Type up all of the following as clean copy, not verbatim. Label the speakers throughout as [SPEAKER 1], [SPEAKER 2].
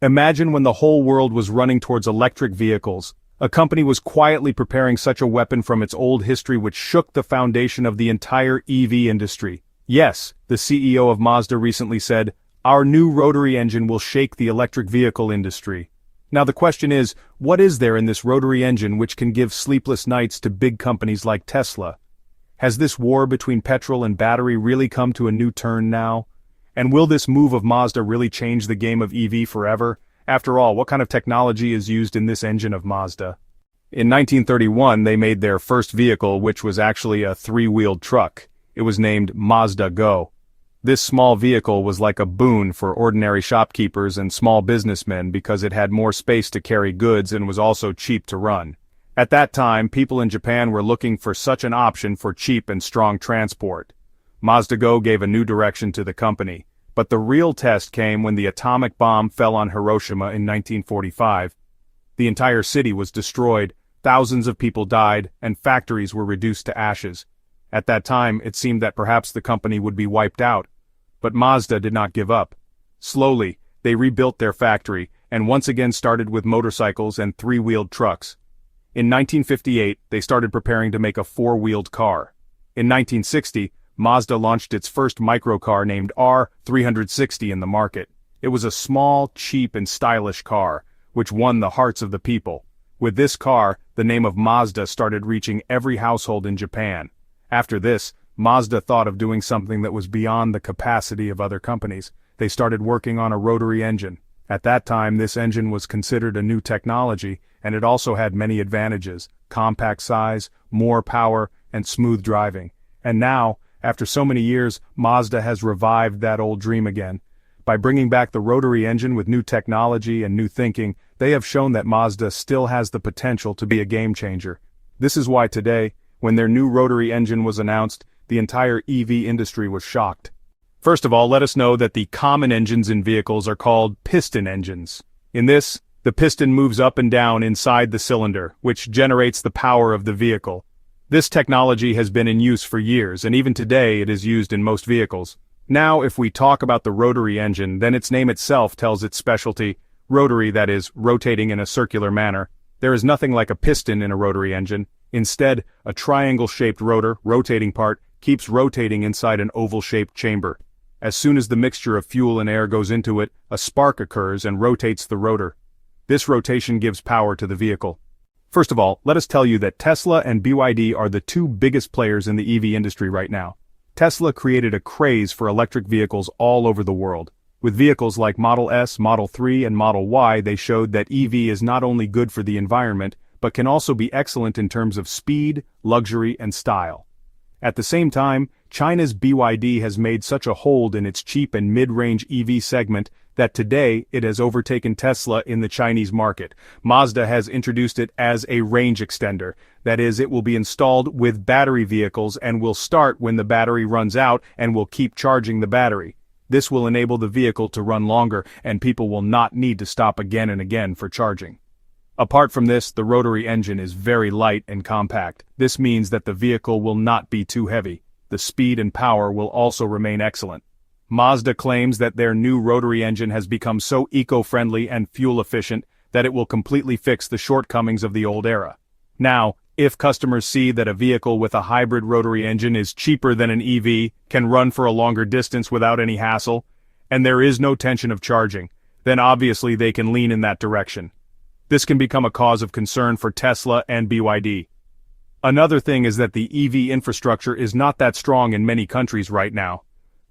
[SPEAKER 1] Imagine when the whole world was running towards electric vehicles. A company was quietly preparing such a weapon from its old history which shook the foundation of the entire EV industry. Yes, the CEO of Mazda recently said, "Our new rotary engine will shake the electric vehicle industry." Now the question is, what is there in this rotary engine which can give sleepless nights to big companies like Tesla? Has this war between petrol and battery really come to a new turn now? And will this move of Mazda really change the game of EV forever? After all, what kind of technology is used in this engine of Mazda? In 1931 they made their first vehicle, which was actually a three-wheeled truck. It was named Mazda Go. This small vehicle was like a boon for ordinary shopkeepers and small businessmen because it had more space to carry goods and was also cheap to run. At that time, people in Japan were looking for such an option for cheap and strong transport. Mazda Go gave a new direction to the company, but the real test came when the atomic bomb fell on Hiroshima in 1945. The entire city was destroyed, thousands of people died, and factories were reduced to ashes. At that time, it seemed that perhaps the company would be wiped out. But Mazda did not give up. Slowly, they rebuilt their factory, and once again started with motorcycles and three-wheeled trucks. In 1958, they started preparing to make a four-wheeled car. In 1960, Mazda launched its first microcar named R360 in the market. It was a small, cheap and stylish car, which won the hearts of the people. With this car, the name of Mazda started reaching every household in Japan. After this, Mazda thought of doing something that was beyond the capacity of other companies. They started working on a rotary engine. At that time, this engine was considered a new technology, and it also had many advantages: compact size, more power, and smooth driving. And now, after so many years, Mazda has revived that old dream again. By bringing back the rotary engine with new technology and new thinking, they have shown that Mazda still has the potential to be a game changer. This is why today, when their new rotary engine was announced, the entire EV industry was shocked. First of all, let us know that the common engines in vehicles are called piston engines. In this, the piston moves up and down inside the cylinder, which generates the power of the vehicle. This technology has been in use for years, and even today it is used in most vehicles. Now, if we talk about the rotary engine, then its name itself tells its specialty: rotary, that is, rotating in a circular manner. There is nothing like a piston in a rotary engine. Instead, a triangle-shaped rotor, rotating part, keeps rotating inside an oval-shaped chamber. As soon as the mixture of fuel and air goes into it, a spark occurs and rotates the rotor. This rotation gives power to the vehicle. First of all, let us tell you that Tesla and BYD are the two biggest players in the EV industry right now. Tesla created a craze for electric vehicles all over the world. With vehicles like Model S, Model 3, and Model Y, they showed that EV is not only good for the environment, but can also be excellent in terms of speed, luxury, and style. At the same time, China's BYD has made such a hold in its cheap and mid-range EV segment that today it has overtaken Tesla in the Chinese market. Mazda has introduced it as a range extender. That is, it will be installed with battery vehicles and will start when the battery runs out and will keep charging the battery. This will enable the vehicle to run longer, and people will not need to stop again and again for charging. Apart from this, the rotary engine is very light and compact. This means that the vehicle will not be too heavy. The speed and power will also remain excellent. Mazda claims that their new rotary engine has become so eco-friendly and fuel-efficient that it will completely fix the shortcomings of the old era. Now, if customers see that a vehicle with a hybrid rotary engine is cheaper than an EV, can run for a longer distance without any hassle, and there is no tension of charging, then obviously they can lean in that direction. This can become a cause of concern for Tesla and BYD. Another thing is that the EV infrastructure is not that strong in many countries right now.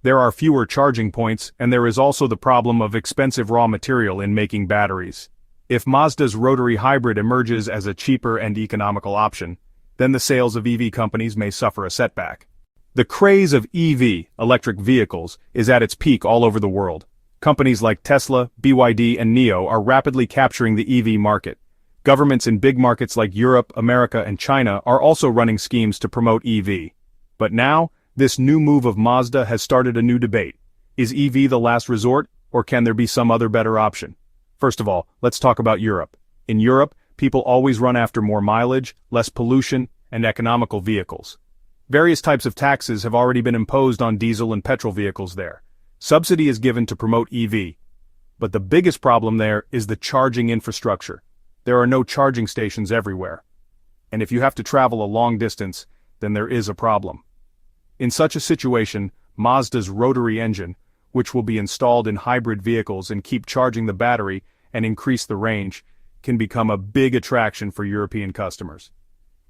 [SPEAKER 1] There are fewer charging points, and there is also the problem of expensive raw material in making batteries. If Mazda's rotary hybrid emerges as a cheaper and economical option, then the sales of EV companies may suffer a setback. The craze of EV, electric vehicles, is at its peak all over the world. Companies like Tesla, BYD, and NIO are rapidly capturing the EV market. Governments in big markets like Europe, America, and China are also running schemes to promote EV. But now, this new move of Mazda has started a new debate. Is EV the last resort, or can there be some other better option? First of all, let's talk about Europe. In Europe, people always run after more mileage, less pollution, and economical vehicles. Various types of taxes have already been imposed on diesel and petrol vehicles there. Subsidy is given to promote EV. But the biggest problem there is the charging infrastructure. There are no charging stations everywhere. And if you have to travel a long distance, then there is a problem. In such a situation, Mazda's rotary engine, which will be installed in hybrid vehicles and keep charging the battery and increase the range, can become a big attraction for European customers.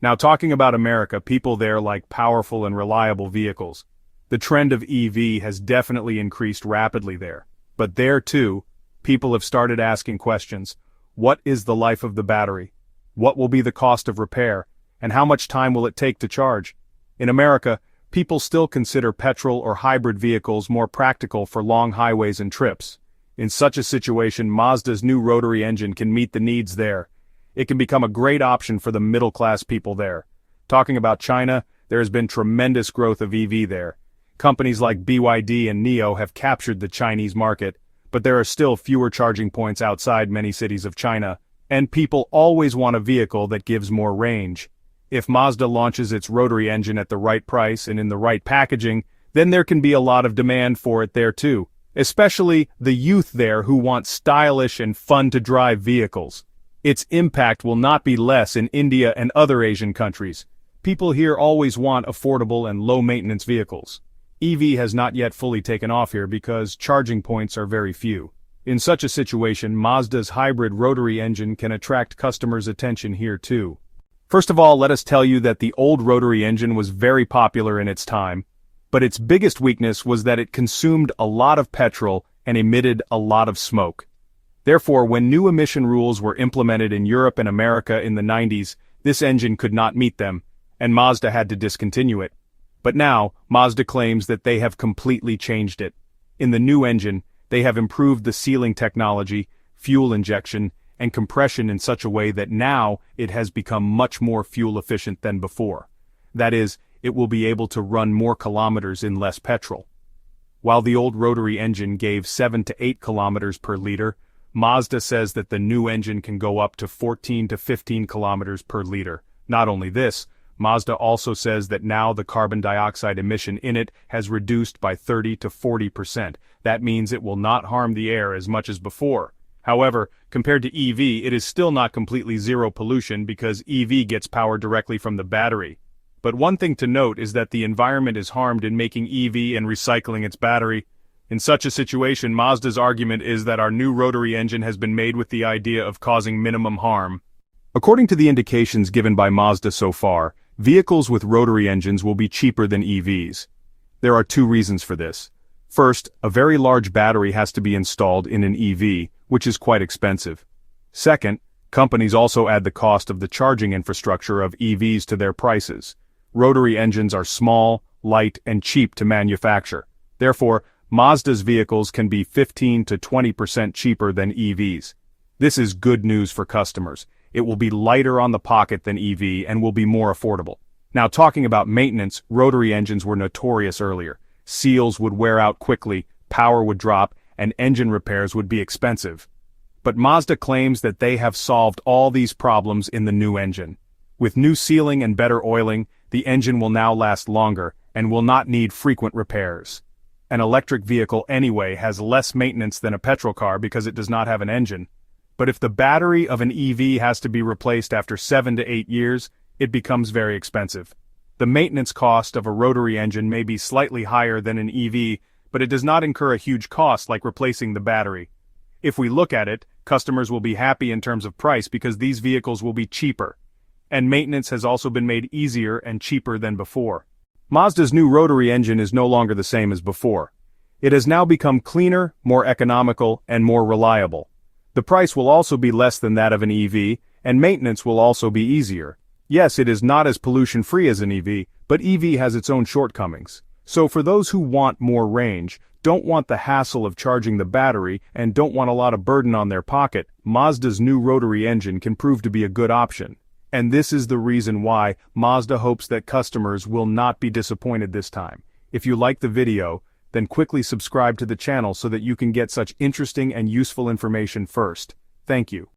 [SPEAKER 1] Now, talking about America, people there like powerful and reliable vehicles. The trend of EV has definitely increased rapidly there. But there too, people have started asking questions. What is the life of the battery? What will be the cost of repair? And how much time will it take to charge? In America, people still consider petrol or hybrid vehicles more practical for long highways and trips. In such a situation, Mazda's new rotary engine can meet the needs there. It can become a great option for the middle-class people there. Talking about China, there has been tremendous growth of EV there. Companies like BYD and NIO have captured the Chinese market, but there are still fewer charging points outside many cities of China, and people always want a vehicle that gives more range. If Mazda launches its rotary engine at the right price and in the right packaging, then there can be a lot of demand for it there too, especially the youth there who want stylish and fun-to-drive vehicles. Its impact will not be less in India and other Asian countries. People here always want affordable and low-maintenance vehicles. EV has not yet fully taken off here because charging points are very few. In such a situation, Mazda's hybrid rotary engine can attract customers' attention here too. First of all, let us tell you that the old rotary engine was very popular in its time, but its biggest weakness was that it consumed a lot of petrol and emitted a lot of smoke. Therefore, when new emission rules were implemented in Europe and America in the 90s, this engine could not meet them, and Mazda had to discontinue it. But now, Mazda claims that they have completely changed it. In the new engine, they have improved the sealing technology, fuel injection, and compression in such a way that now it has become much more fuel efficient than before. That is, it will be able to run more kilometers in less petrol. While the old rotary engine gave 7 to 8 kilometers per liter, Mazda says that the new engine can go up to 14 to 15 kilometers per liter. Not only this, Mazda also says that now the carbon dioxide emission in it has reduced by 30 to 40%. That means it will not harm the air as much as before. However, compared to EV, it is still not completely zero pollution because EV gets power directly from the battery. But one thing to note is that the environment is harmed in making EV and recycling its battery. In such a situation, Mazda's argument is that our new rotary engine has been made with the idea of causing minimum harm. According to the indications given by Mazda so far, vehicles with rotary engines will be cheaper than EVs. There are two reasons for this. First, a very large battery has to be installed in an EV, which is quite expensive. Second, companies also add the cost of the charging infrastructure of EVs to their prices. Rotary engines are small, light, and cheap to manufacture. Therefore, Mazda's vehicles can be 15 to 20% cheaper than EVs. This is good news for customers. It will be lighter on the pocket than EV and will be more affordable. Now, talking about maintenance, rotary engines were notorious earlier. Seals would wear out quickly, power would drop, and engine repairs would be expensive. But Mazda claims that they have solved all these problems in the new engine. With new sealing and better oiling, the engine will now last longer and will not need frequent repairs. An electric vehicle anyway has less maintenance than a petrol car because it does not have an engine. But if the battery of an EV has to be replaced after 7 to 8 years, it becomes very expensive. The maintenance cost of a rotary engine may be slightly higher than an EV, but it does not incur a huge cost like replacing the battery. If we look at it, customers will be happy in terms of price because these vehicles will be cheaper. And maintenance has also been made easier and cheaper than before. Mazda's new rotary engine is no longer the same as before. It has now become cleaner, more economical, and more reliable. The price will also be less than that of an EV, and maintenance will also be easier. Yes, it is not as pollution-free as an EV, but EV has its own shortcomings. So for those who want more range, don't want the hassle of charging the battery, and don't want a lot of burden on their pocket, Mazda's new rotary engine can prove to be a good option. And this is the reason why Mazda hopes that customers will not be disappointed this time. If you like the video, then quickly subscribe to the channel so that you can get such interesting and useful information first. Thank you.